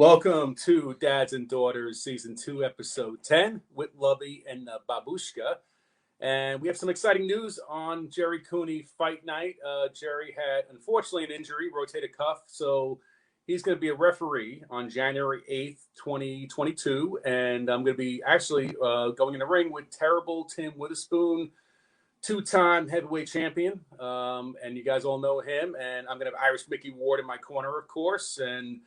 Welcome to Dads and Daughters Season 2, Episode 10 with Lovey and Babushka. And we have some exciting news on Jerry Cooney fight night. Jerry had, unfortunately, an injury, rotator cuff, so he's going to be a referee on January 8th, 2022. And I'm going to be actually going in the ring with Terrible Tim Witherspoon, two-time heavyweight champion. And you guys all know him. And I'm going to have Irish Mickey Ward in my corner, of course, and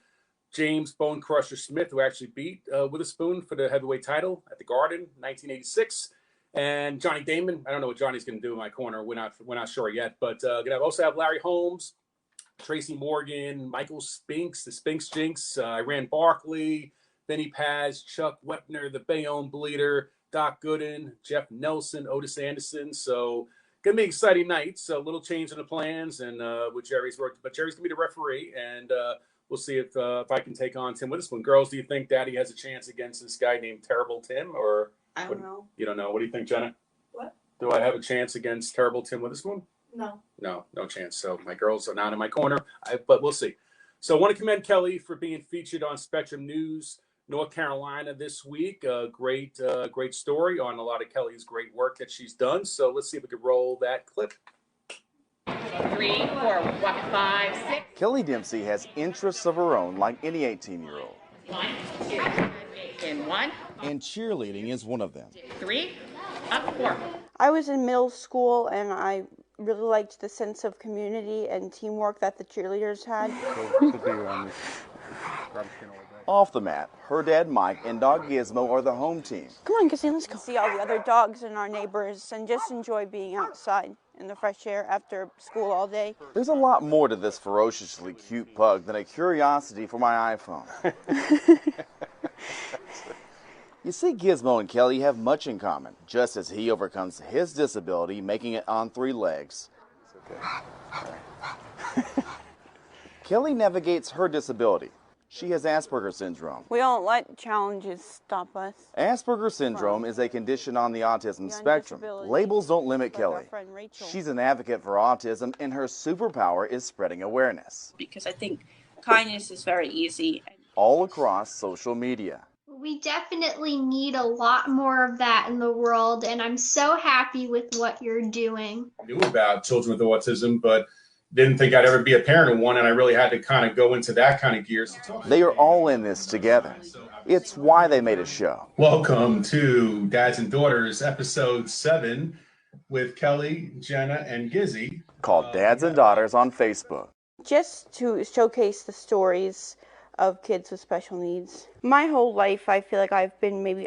James Bone Crusher Smith, who actually beat Witherspoon for the heavyweight title at the Garden, 1986, and Johnny Damon. I don't know what Johnny's going to do in my corner. We're not sure yet. But gonna also have Larry Holmes, Tracy Morgan, Michael Spinks, the Spinks Jinx, Iran Barkley, Benny Paz, Chuck Wepner, the Bayonne Bleeder, Doc Gooden, Jeff Nelson, Otis Anderson. So gonna be an exciting night. So a little change in the plans and with Jerry's work, but Jerry's gonna be the referee and. We'll see if I can take on Tim Witherspoon. Girls, do you think Daddy has a chance against this guy named Terrible Tim? Or I don't know. You don't know. What do you think, Jenna? What? Do I have a chance against Terrible Tim Witherspoon? No. No chance. So my girls are not in my corner, but we'll see. So I want to commend Kelly for being featured on Spectrum News North Carolina this week. Great story on a lot of Kelly's great work that she's done. So let's see if we can roll that clip. 3, 4, 5, 6. Kelly Dempsey has interests of her own like any 18-year-old. 1, 2, and 1. And cheerleading is one of them. 3, up 4. I was in middle school and I really liked the sense of community and teamwork that the cheerleaders had. Off the mat, her dad Mike and dog Gizmo are the home team. Come on, Gizzy, let's go. See all the other dogs and our neighbors and just enjoy being outside in the fresh air after school all day. There's a lot more to this ferociously cute pug than a curiosity for my iPhone. You see, Gizmo and Kelly have much in common, just as he overcomes his disability, making it on 3 legs. Kelly navigates her disability. She has Asperger's syndrome. We don't let challenges stop us. Asperger's syndrome is a condition on the autism spectrum. Labels don't limit Kelly. She's an advocate for autism, and her superpower is spreading awareness. Because I think kindness is very easy. All across social media. We definitely need a lot more of that in the world, and I'm so happy with what you're doing. I knew about children with autism, but didn't think I'd ever be a parent of one, and I really had to kind of go into that kind of gear. They are all in this together. It's why they made a show. Welcome to Dads and Daughters, Episode 7, with Kelly, Jenna, and Gizzy. Called Dads and Daughters on Facebook. Just to showcase the stories of kids with special needs. My whole life, I feel like I've been maybe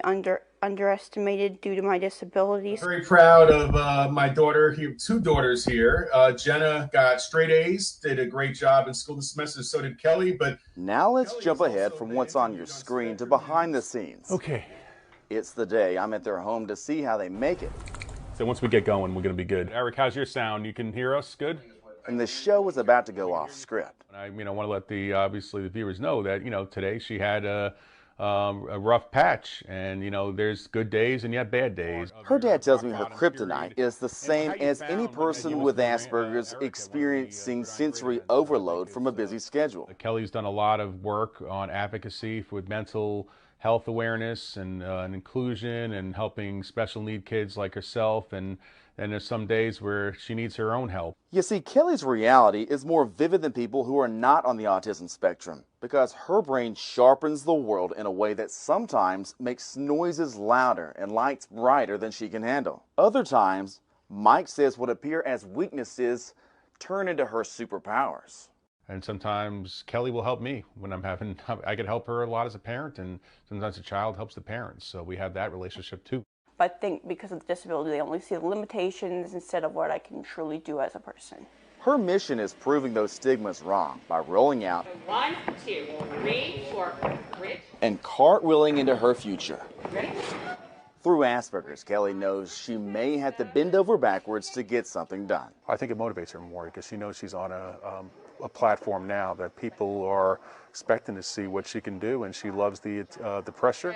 underestimated due to my disabilities. Very proud of my daughter. 2 daughters here. Jenna got straight A's, did a great job in school this semester, so did Kelly. But now let's jump ahead from what's on your screen to behind the scenes. Okay. It's the day I'm at their home to see how they make it. So once we get going, we're going to be good. Eric, how's your sound? You can hear us good? And the show is about to go off script. I want to let the viewers know that, today she had a rough patch, and there's good days and yet bad days. Her dad tells me her kryptonite is the same as any person with Asperger's experiencing sensory overload from a busy schedule. Kelly's done a lot of work on advocacy with mental health awareness and inclusion and helping special need kids like herself, and there's some days where she needs her own help. You see, Kelly's reality is more vivid than people who are not on the autism spectrum because her brain sharpens the world in a way that sometimes makes noises louder and lights brighter than she can handle. Other times, Mike says what appear as weaknesses turn into her superpowers. And sometimes Kelly will help me when I can help her a lot as a parent, and sometimes the child helps the parents. So we have that relationship too. I think because of the disability, they only see the limitations instead of what I can truly do as a person. Her mission is proving those stigmas wrong by rolling out 1, 2, 3, 4, bridge. And cartwheeling into her future. Ready? Through Asperger's, Kelly knows she may have to bend over backwards to get something done. I think it motivates her more because she knows she's on a platform now that people are expecting to see what she can do, and she loves the pressure.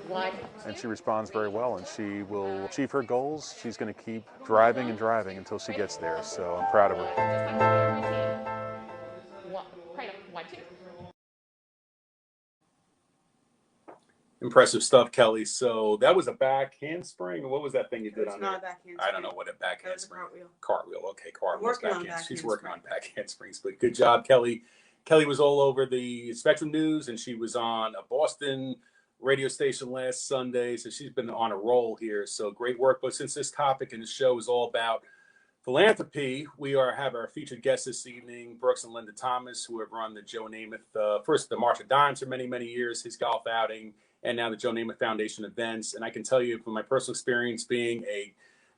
1, and she responds very well, and she will achieve her goals. She's going to keep driving and driving until she gets there, so I'm proud of her. 1, 2. Impressive stuff, Kelly. So that was a back handspring. What was that thing you did on not there? a back handspring. I don't know what a back That was a handspring. cartwheel. Cartwheel. Okay, cartwheel. Working on back She's handspring. working on back handsprings. But good job, Kelly. Kelly was all over the Spectrum News, and she was on a Boston radio station last Sunday. So she's been on a roll here. So great work. But since this topic in the show is all about philanthropy, we have our featured guests this evening, Brooks and Linda Thomas, who have run the Joe Namath, first the March of Dimes for many, many years, his golf outing, and now the Joe Namath Foundation events. And I can tell you from my personal experience being a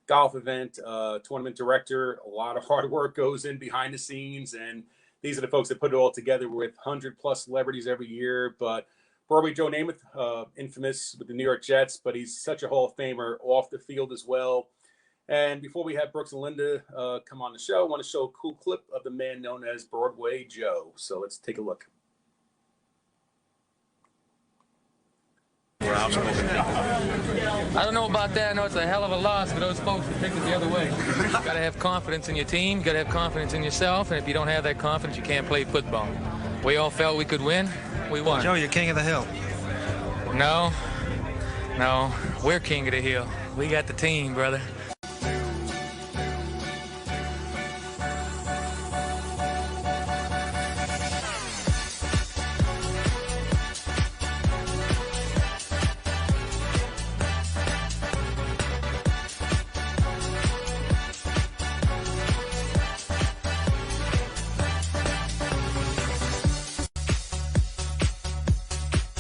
golf event tournament director, a lot of hard work goes in behind the scenes. And these are the folks that put it all together with 100+ celebrities every year. But Broadway Joe Namath, infamous with the New York Jets, but he's such a Hall of Famer off the field as well. And before we have Brooks and Linda come on the show, I want to show a cool clip of the man known as Broadway Joe. So let's take a look. I don't know about that. I know it's a hell of a loss for those folks who picked it the other way. You got to have confidence in your team. You got to have confidence in yourself. And if you don't have that confidence, you can't play football. We all felt we could win. We won. Joe, you're king of the hill. No, we're king of the hill. We got the team, brother.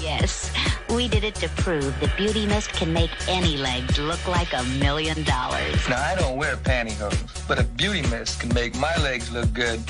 Yes, we did it to prove that Beauty Mist can make any legs look like $1 million. Now, I don't wear pantyhose, but if Beauty Mist can make my legs look good,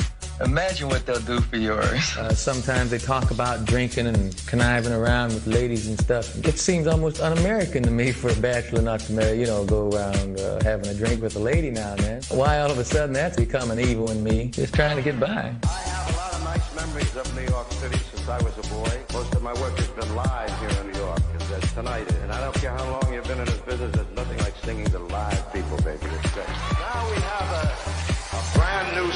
imagine what they'll do for yours. Sometimes they talk about drinking and conniving around with ladies and stuff. It seems almost un-American to me for a bachelor not to marry, go around having a drink with a lady now and then. Why all of a sudden that's become an evil in me? Just trying to get by. I have a lot of nice memories of New York City since I was a boy. Most of my work has been live here in New York, as tonight is. And I don't care how long you've been in this business, there's nothing like singing to live people, baby. It's great. Now we have a brand new...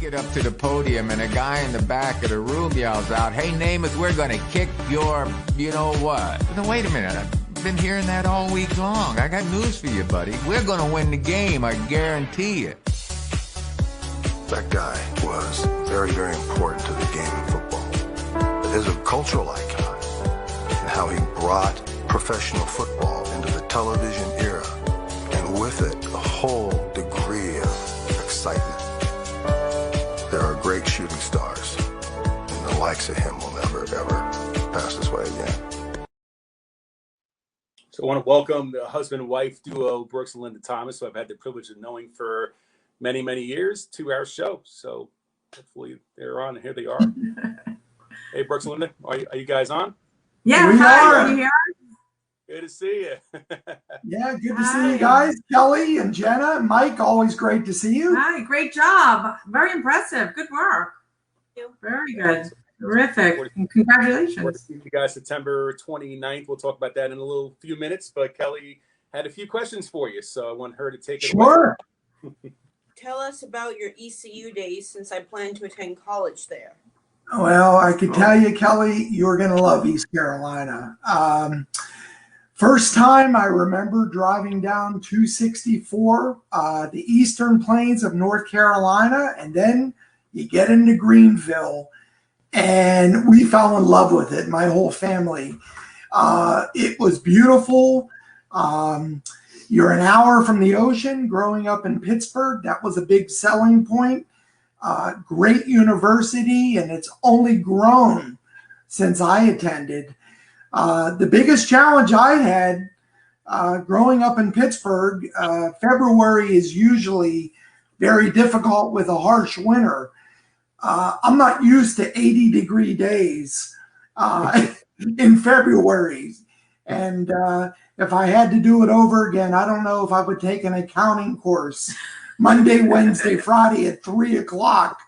Get up to the podium and a guy in the back of the room yells out, "Hey, Namath, we're going to kick your you-know-what." Now, wait a minute. I've been hearing that all week long. I got news for you, buddy. We're going to win the game. I guarantee it. That guy was very, very important to the game of football. As a cultural icon, and how he brought professional football into the television era, and with it, a whole degree of excitement. There are great shooting stars, and the likes of him will never, ever pass this way again. So I want to welcome the husband-wife duo, Brooks and Linda Thomas, who I've had the privilege of knowing for many, many years, 2-hour show. So hopefully they're on, and here they are. Hey, Brooks and Linda, are you guys on? Yeah, we hi, are. are you here? Good to see you. Yeah, good to see you guys. Kelly and Jenna and Mike, always great to see you. Hi, great job. Very impressive. Good work. Very good. Terrific. And congratulations. You guys September 29th. We'll talk about that in a few minutes. But Kelly had a few questions for you, so I want her to take it away. Sure. Tell us about your ECU days, since I plan to attend college there. Well, I could tell you, Kelly, you're going to love East Carolina. First time I remember driving down 264, the eastern plains of North Carolina, and then you get into Greenville, and we fell in love with it, my whole family. It was beautiful. You're an hour from the ocean. Growing up in Pittsburgh, that was a big selling point. Great university, and it's only grown since I attended. The biggest challenge I had growing up in Pittsburgh, February is usually very difficult with a harsh winter. I'm not used to 80-degree days in February. And if I had to do it over again, I don't know if I would take an accounting course Monday, Wednesday, Friday at 3 o'clock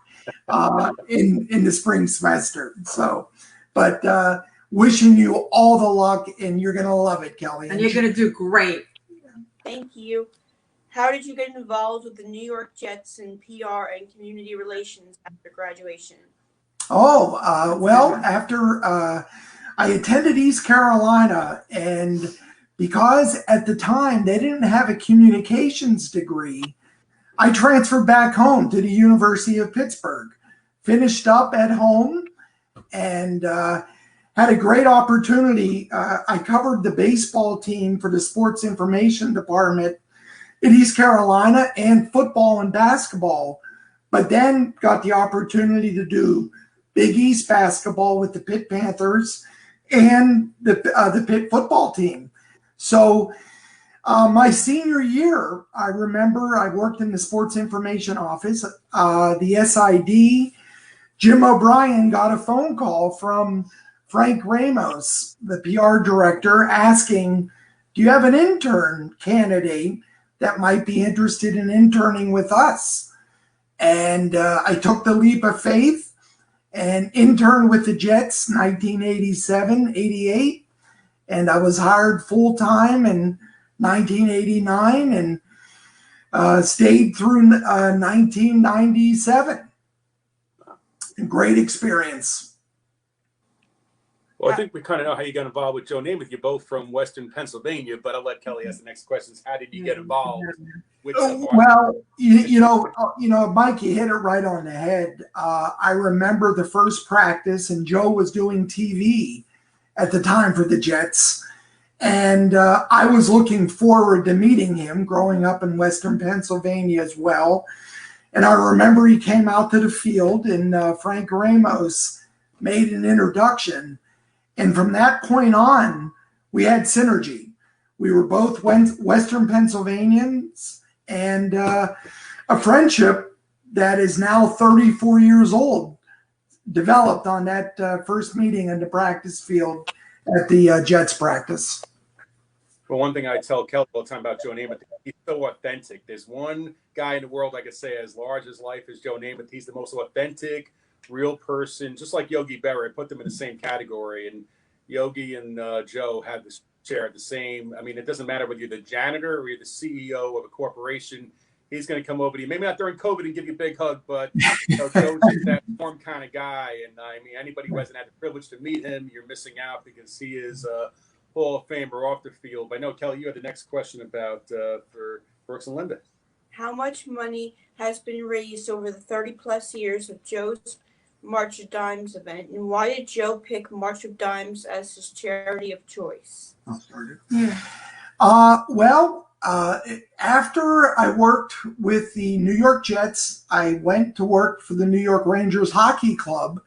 in the spring semester. So, but wishing you all the luck, and you're going to love it, Kelly. And you're going to do great. Thank you. How did you get involved with the New York Jets in PR and community relations after graduation? Oh, well, after I attended East Carolina, and because at the time they didn't have a communications degree, I transferred back home to the University of Pittsburgh, finished up at home, and had a great opportunity. I covered the baseball team for the sports information department in East Carolina and football and basketball, but then got the opportunity to do Big East basketball with the Pitt Panthers and the Pitt football team. So my senior year, I remember I worked in the sports information office, the SID. Jim O'Brien got a phone call from Frank Ramos, the PR director, asking, do you have an intern candidate that might be interested in interning with us? And I took the leap of faith and interned with the Jets 1987, 88. And I was hired full-time in 1989 and stayed through 1997. Great experience. Well, I think we kind of know how you got involved with Joe Namath. You're both from Western Pennsylvania, but I'll let Kelly ask the next questions. How did you get involved with Well, you know, Mike, you hit it right on the head. I remember the first practice, and Joe was doing TV at the time for the Jets. And I was looking forward to meeting him, growing up in Western Pennsylvania as well. And I remember he came out to the field, and Frank Ramos made an introduction. And from that point on, we had synergy. We were both Western Pennsylvanians, and a friendship that is now 34 years old developed on that first meeting in the practice field at the Jets practice. Well, one thing I tell Kelly all the time about Joe Namath, he's so authentic. There's one guy in the world I could say as large as life as Joe Namath. He's the most authentic, real person, just like Yogi Berra. I put them in the same category. And Yogi and Joe have this share the same. I mean, it doesn't matter whether you're the janitor or you're the CEO of a corporation. He's going to come over to you, maybe not during COVID and give you a big hug, but you know, Joe's just that warm kind of guy. And I mean, anybody who hasn't had the privilege to meet him, you're missing out because he is Hall of Famer off the field. But I know, Kelly, you had the next question about for Brooks and Linda. How much money has been raised over the 30-plus years of Joe's March of Dimes event, and why did Joe pick March of Dimes as his charity of choice? I'll start it. After I worked with the New York Jets, I went to work for the New York Rangers Hockey Club.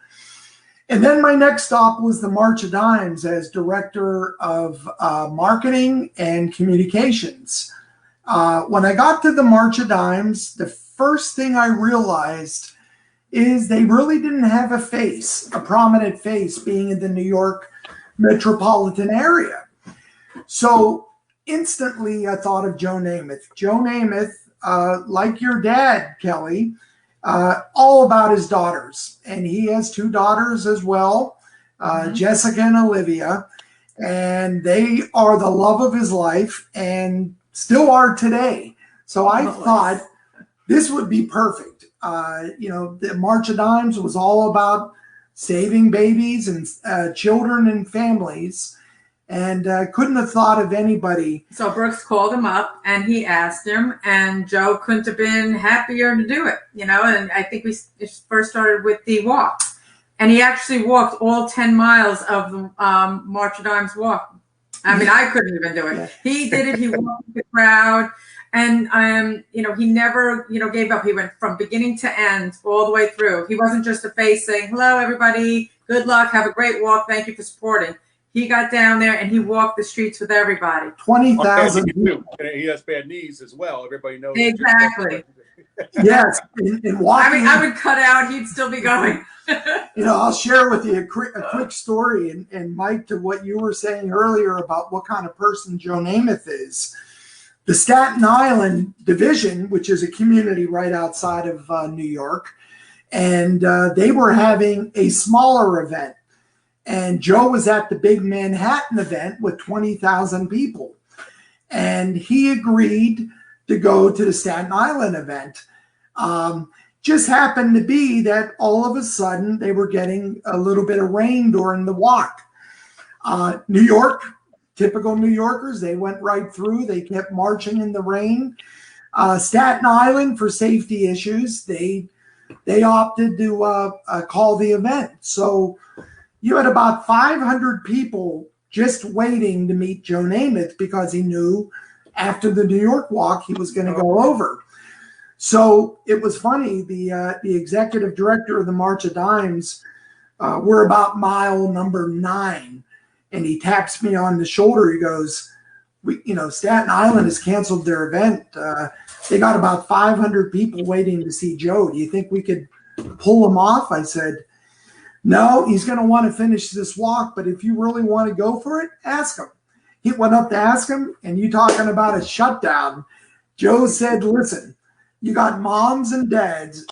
And then my next stop was the March of Dimes as director of marketing and communications. When I got to the March of Dimes, the first thing I realized is they really didn't have a face, a prominent face, being in the New York metropolitan area. So instantly I thought of Joe Namath. Joe Namath, like your dad, Kelly, all about his daughters. And he has two daughters as well, Jessica and Olivia. And they are the love of his life and still are today. So I thought this would be perfect. You know, the March of Dimes was all about saving babies and children and families. And couldn't have thought of anybody. So Brooks called him up and he asked him, and Joe couldn't have been happier to do it, you know. And I think we first started with the walk. And he actually walked all 10 miles of the March of Dimes walk. I mean, I couldn't even do it. He did it. He walked with the crowd. And, you know, he never, you know, gave up. He went from beginning to end all the way through. He wasn't just a face saying, hello, everybody. Good luck. Have a great walk. Thank you for supporting. He got down there and he walked the streets with everybody. 20,000. He has bad knees as well. Everybody knows. Exactly. Yes. In walking, I mean, I would cut out. He'd still be going. You know, I'll share with you a quick story. And Mike, to what you were saying earlier about what kind of person Joe Namath is. The Staten Island division, which is a community right outside of New York, and they were having a smaller event. And Joe was at the big Manhattan event with 20,000 people. And he agreed to go to the Staten Island event. Just happened to be that all of a sudden they were getting a little bit of rain during the walk. New York, typical New Yorkers, they went right through. They kept marching in the rain. Staten Island, for safety issues, they opted to call the event. So you had about 500 people just waiting to meet Joe Namath because he knew after the New York walk he was going to go over. So it was funny. The executive director of the March of Dimes, we're about mile number 9, and he taps me on the shoulder. He goes, Staten Island has canceled their event. They got about 500 people waiting to see Joe. Do you think we could pull him off? I said, no, he's going to want to finish this walk, but if you really want to go for it, ask him. He went up to ask him, and you talking about a shutdown. Joe said, listen, you got moms and dads,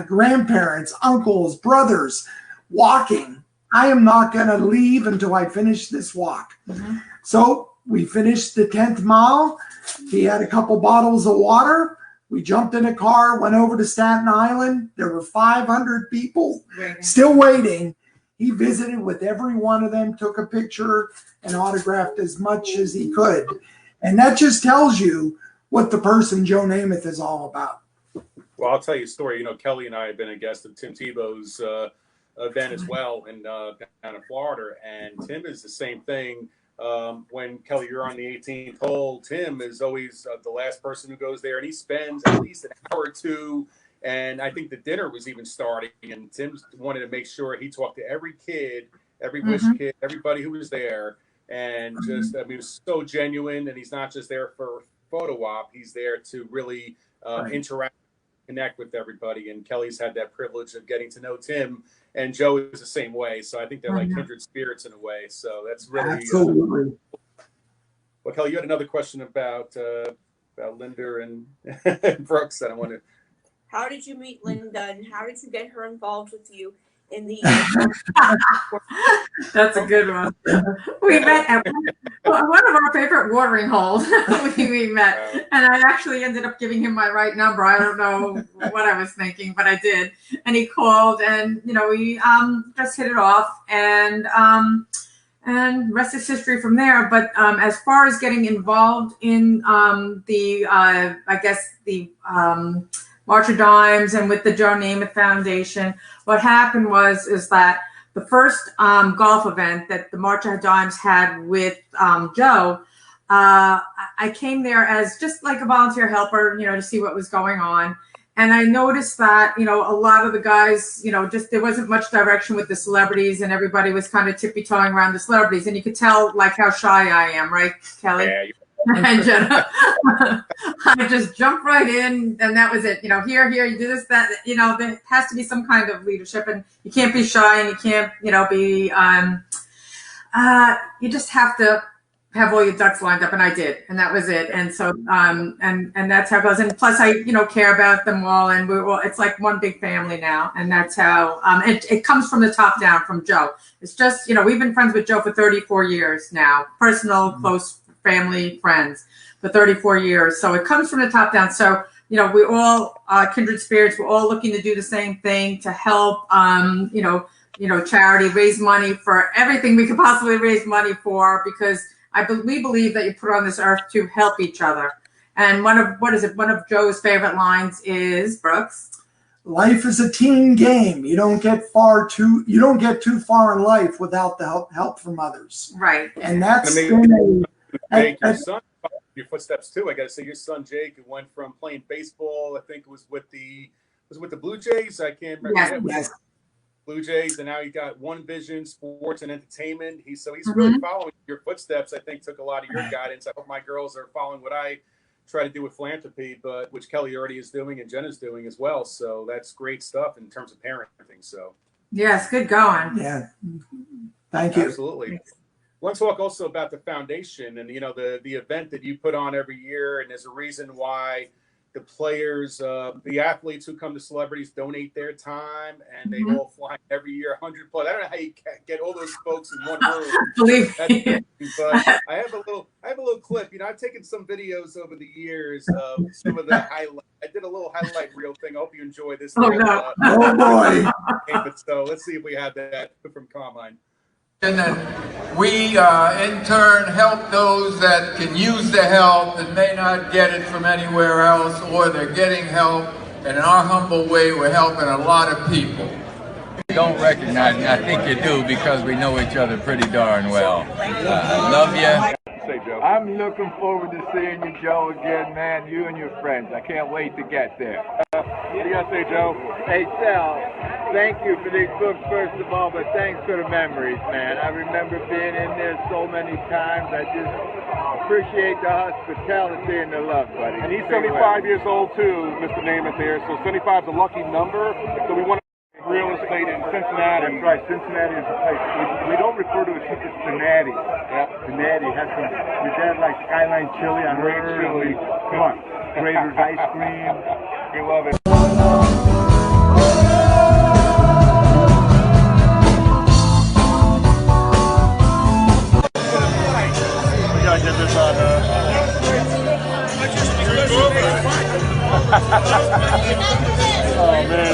grandparents, uncles, brothers walking. I am not going to leave until I finish this walk. Mm-hmm. So we finished the 10th mile. He had a couple bottles of water. We jumped in a car, went over to Staten Island. There were 500 people still waiting. He visited with every one of them, took a picture, and autographed as much as he could. And that just tells you what the person Joe Namath is all about. Well, I'll tell you a story. Kelly and I have been a guest of Tim Tebow's event as well in down in Florida. And Tim is the same thing. When Kelly, you're on the 18th hole, Tim is always the last person who goes there, and he spends at least an hour or two. And I think the dinner was even starting, and Tim wanted to make sure he talked to every kid, every wish kid, everybody who was there, and just, it was so genuine. And he's not just there for photo op; he's there to really interact, connect with everybody. And Kelly's had that privilege of getting to know Tim. And Joe is the same way. So I think they're like kindred spirits in a way. So that's really absolutely. Well, Kelly, you had another question about Linda and Brooks that I want to. How did you meet Linda, and how did you get her involved with you in the? That's a good one. We met at one of our favorite watering holes. we met, and I actually ended up giving him my right number. I don't know what I was thinking, but I did. And he called, and we just hit it off, and rest is history from there. But as far as getting involved in the March of Dimes and with the Joe Namath Foundation, what happened is that the first golf event that the March of Dimes had with Joe, I came there as just like a volunteer helper, to see what was going on. And I noticed that, a lot of the guys, just there wasn't much direction with the celebrities, and everybody was kind of tippy-toeing around the celebrities. And you could tell like how shy I am, right, Kelly? Yeah, and Jenna, I just jumped right in, and that was it. Here, you do this, that. There has to be some kind of leadership, and you can't be shy, and you can't, be. You just have to have all your ducks lined up, and I did, and that was it. And so, and that's how it goes. And plus, I, care about them all, and we're all. It's like one big family now, and that's how. It comes from the top down, from Joe. It's just, we've been friends with Joe for 34 years now, personal, close family friends for 34 years. So it comes from the top down. So, we're all kindred spirits. We're all looking to do the same thing, to help, charity, raise money for everything we could possibly raise money for, because we believe that you put on this earth to help each other. And one of Joe's favorite lines is, Brooks? Life is a team game. You don't get too far in life without the help from others. Right. And that's Jake, your son followed your footsteps too. I got to say, your son Jake went from playing baseball, I think it was with the Blue Jays. I can't remember. Yes. Blue Jays, and now he got One Vision Sports and Entertainment. He's really following your footsteps. I think took a lot of your guidance. I hope my girls are following what I try to do with philanthropy, but which Kelly already is doing and Jenna's doing as well. So that's great stuff in terms of parenting. So yes, good going. Yeah, thank you. Absolutely. Thanks. I want to talk also about the foundation and the event that you put on every year, and there's a reason why the players, the athletes who come to celebrities donate their time, and they all fly every year 100 plus. I don't know how you get all those folks in one room. But I have a little clip. I've taken some videos over the years of some of the highlights. I did a little highlight reel thing. I hope you enjoy this. Oh boy! So let's see if we have that from Carmine. And we, in turn, help those that can use the help that may not get it from anywhere else, or they're getting help. And in our humble way, we're helping a lot of people. You don't recognize me. I think you do because we know each other pretty darn well. I love you. I'm looking forward to seeing you, Joe, again, man. You and your friends. I can't wait to get there. What do you got to say, Joe? Hey, Sal, thank you for these books, first of all, but thanks for the memories, man. I remember being in there so many times. I just appreciate the hospitality and the love, buddy. And he's 75 years old, too, Mr. Namath there. So 75 is a lucky number. So we want real estate in Cincinnati. That's right. Cincinnati is a place. We don't refer to it as Cincinnati. Yeah. Cincinnati has some. Your dad likes Skyline Chili. I Great heard. chili. Come on. Grater's ice cream. We love it. We gotta get this on. Oh man.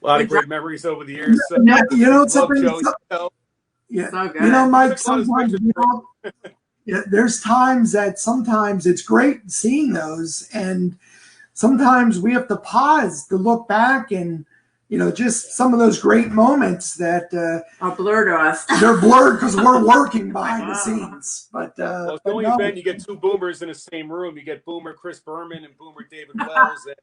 A lot of great memories over the years. You know something? Yeah, so you know, Mike. Sometimes there's times that sometimes it's great seeing those, and sometimes we have to pause to look back and just some of those great moments that are blurred to us. They're blurred because we're working behind the scenes. But well, it's the only event you get two boomers in the same room. You get Boomer Chris Berman and Boomer David Wells. And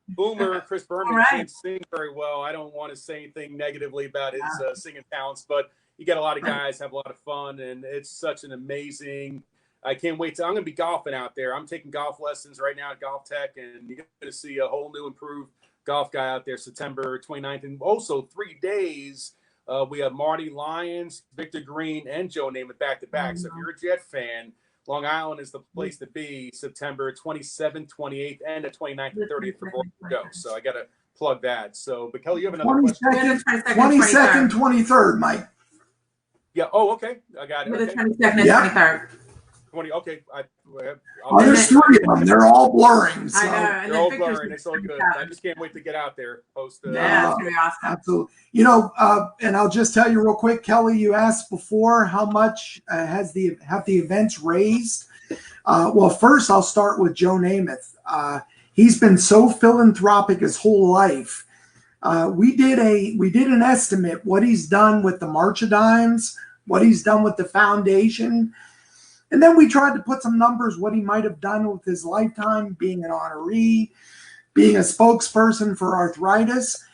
Boomer Chris Berman can't sing very well. I don't want to say anything negatively about his singing talents, but you get a lot of guys have a lot of fun, and it's such an amazing. I can't wait I'm going to be golfing out there. I'm taking golf lessons right now at Golf Tech, and you're going to see a whole new improved golf guy out there September 29th. And also 3 days, we have Marty Lyons, Victor Green, and Joe Namath back-to-back. So if you're a Jet fan, Long Island is the place to be September 27th, 28th, and the 29th and 30th for both to go. So I got to plug that. So, but Kelly, you have another question? 22nd, 23rd, Mike. Yeah. Oh, okay. I got it. The 22nd and 23rd. 20. Okay. There's 3 of them. They're all blurring. So. They're all blurring. It's all good. I just can't wait to get out there. Post. Yeah, it's gonna be awesome. Absolutely. And I'll just tell you real quick, Kelly. You asked before how much have the events raised. Well, first I'll start with Joe Namath. He's been so philanthropic his whole life. We did an estimate what he's done with the March of Dimes, what he's done with the foundation. And then we tried to put some numbers, what he might have done with his lifetime, being an honoree, being a spokesperson for arthritis.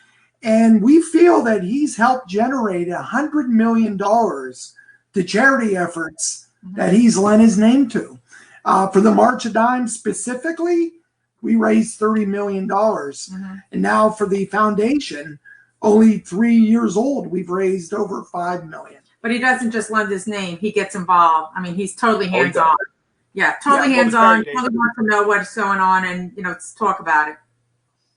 And we feel that he's helped generate $100 million to charity efforts that he's lent his name to. For the March of Dimes specifically, we raised $30 million. And now for the foundation, only 3 years old, we've raised over $5 million. But he doesn't just lend his name; he gets involved. I mean, he's totally Oh, he does. hands-on. Yeah, totally Yeah, well, the hands-on. charity days- Totally wants to know what's going on and, you know, let's talk about it.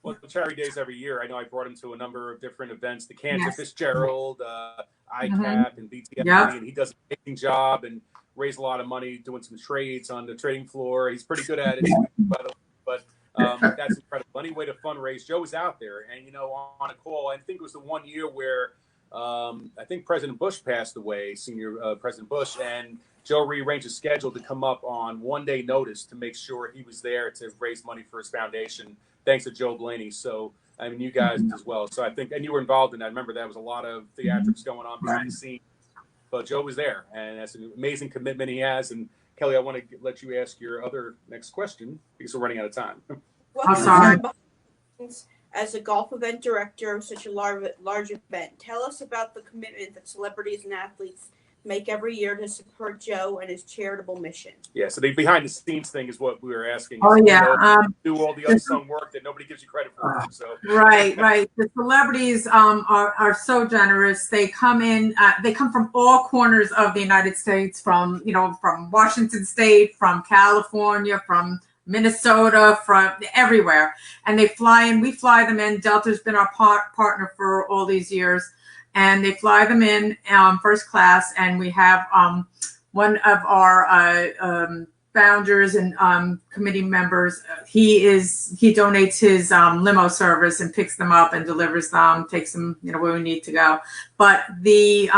Well, the charity days every year, I know I brought him to a number of different events, the Cancer Yes. Fitzgerald, ICAP, and BTFP, Yep. and he does an amazing job and raised a lot of money doing some trades on the trading floor. He's pretty good at it, but that's incredible. Any way to fundraise. Joe was out there, and, you know, on a call, I think it was the one year where I think President Bush passed away, senior President Bush, and Joe rearranged his schedule to come up on 1 day notice to make sure he was there to raise money for his foundation. Thanks to Joe Blaney. So, I mean, you guys as well. So I think, and you were involved in that. I remember that was a lot of theatrics going on behind the scenes. But Joe was there, and that's an amazing commitment he has. And Kelly, I want to let you ask your other next question because we're running out of time. What sorry. As a golf event director of such a large event, tell us about the commitment that celebrities and athletes make every year to support Joe and his charitable mission. Yeah, so the behind the scenes thing is what we were asking. Oh, yeah. Do all the unsung work that nobody gives you credit for. So Right. The celebrities are so generous. They come in. They come from all corners of the United States, from Washington State, from California, from Minnesota, from everywhere, and they fly in. We fly them in. Delta's been our partner for all these years, and they fly them in first class. And we have one of our founders and committee members. He donates his limo service and picks them up and delivers them, takes them where we need to go. But the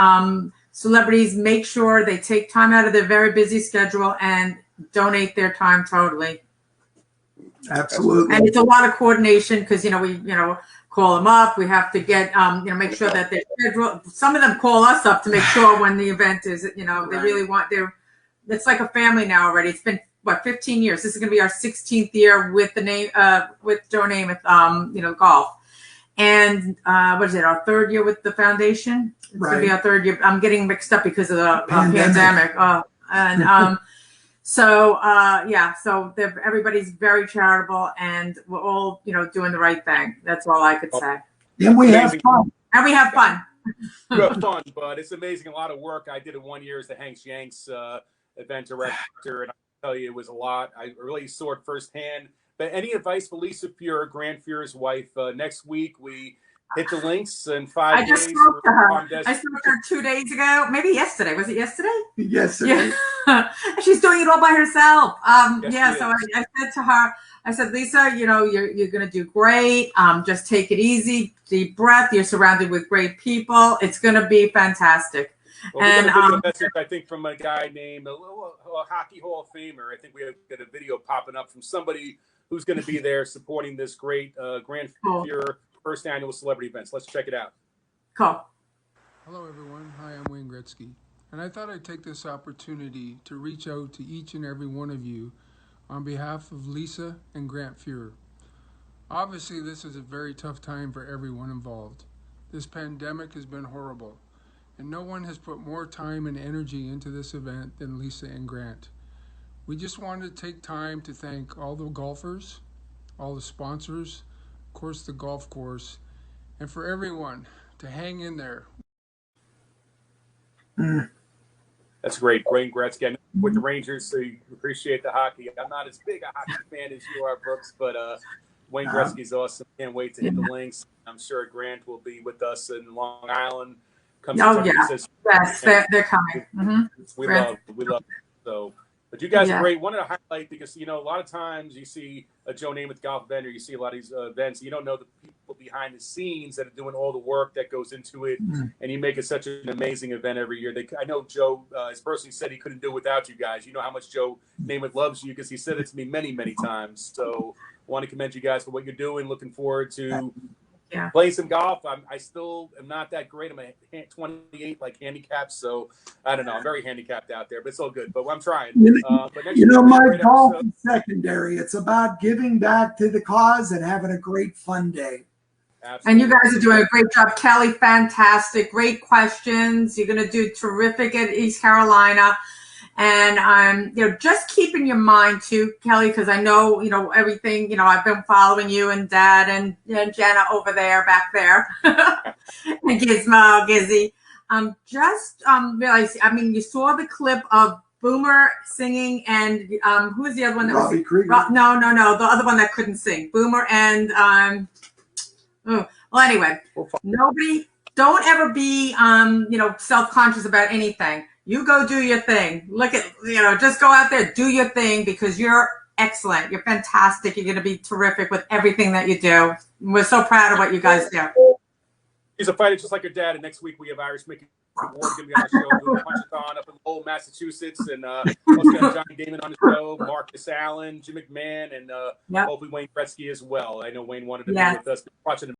celebrities make sure they take time out of their very busy schedule and donate their time totally. Absolutely. And it's a lot of coordination because, we call them up. We have to get, make sure that they're scheduled. Some of them call us up to make sure when the event is, they really want it's like a family now already. It's been, 15 years. This is going to be our 16th year with the name, with Joe Namath, golf. And what is it, our third year with the foundation? It's going to be our third year. I'm getting mixed up because of the pandemic. So everybody's very charitable, and we're all, doing the right thing. That's all I could say. And we have fun. And we have fun. You have fun, but it's amazing. A lot of work. I did it 1 year as the Hanks Yanks event director, and I can tell you it was a lot. I really saw it firsthand. But any advice for Lisa Fuhrer, Grant Fuhrer's wife? Next week we hit the links in 5 days. I just spoke to her. I spoke to her 2 days ago, maybe yesterday. Was it yesterday? Yesterday. Yeah. She's doing it all by herself. Yes, so I said to her, I said, Lisa, you're going to do great. Just take it easy, deep breath. You're surrounded with great people. It's going to be fantastic. Well, we got a video message, I think, from a guy named a Hockey Hall of Famer. I think we have got a video popping up from somebody who's going to be there supporting this great Grant Fuhrer first annual celebrity events. Let's check it out. Cool. Hello, everyone. Hi, I'm Wayne Gretzky. And I thought I'd take this opportunity to reach out to each and every one of you on behalf of Lisa and Grant Fuhrer. Obviously, this is a very tough time for everyone involved. This pandemic has been horrible, and no one has put more time and energy into this event than Lisa and Grant. We just wanted to take time to thank all the golfers, all the sponsors, of course the golf course, and for everyone to hang in there. That's great. Wayne Gretzky. I know with the Rangers, so you appreciate the hockey. I'm not as big a hockey fan as you are, Brooks, but Wayne Gretzky's awesome. Can't wait to hit the links. I'm sure Grant will be with us in Long Island. Yes, they're coming. Mm-hmm. We love it. So, but you guys are great. Wanted to highlight because a lot of times you see a Joe Namath golf event, or you see a lot of these events. You don't know the people behind the scenes that are doing all the work that goes into it, and you make it such an amazing event every year. I know Joe has personally said he couldn't do it without you guys. You know how much Joe Namath loves you because he said it to me many, many times. So, I want to commend you guys for what you're doing. Looking forward to playing some golf. I still am not that great. I'm a 28 handicapped, so I don't know. I'm very handicapped out there, but it's all good. But I'm trying. But my golf is secondary. It's about giving back to the cause and having a great fun day. Absolutely. And you guys are doing a great job. Kelly, fantastic. Great questions. You're going to do terrific at East Carolina. And just keep in your mind too, Kelly, because I know, everything, I've been following you and Dad and Jenna over there, back there. And Gizmo, Gizzy. Realize, you saw the clip of Boomer singing and who was the other one that Robbie was Krieger. No, the other one that couldn't sing. Boomer and well, anyway, don't ever be self-conscious about anything. You go do your thing. Look at, just go out there, do your thing, because you're excellent. You're fantastic. You're going to be terrific with everything that you do. We're so proud of what you guys do. She's a fighter just like her dad. And next week we have Irish Mickey Ward going to be on our show doing a punch-a-thon up in Lowell, Massachusetts. And also got Johnny Damon on the show, Marcus Allen, Jim McMahon, and hopefully Wayne Gretzky as well. I know Wayne wanted to be with us watching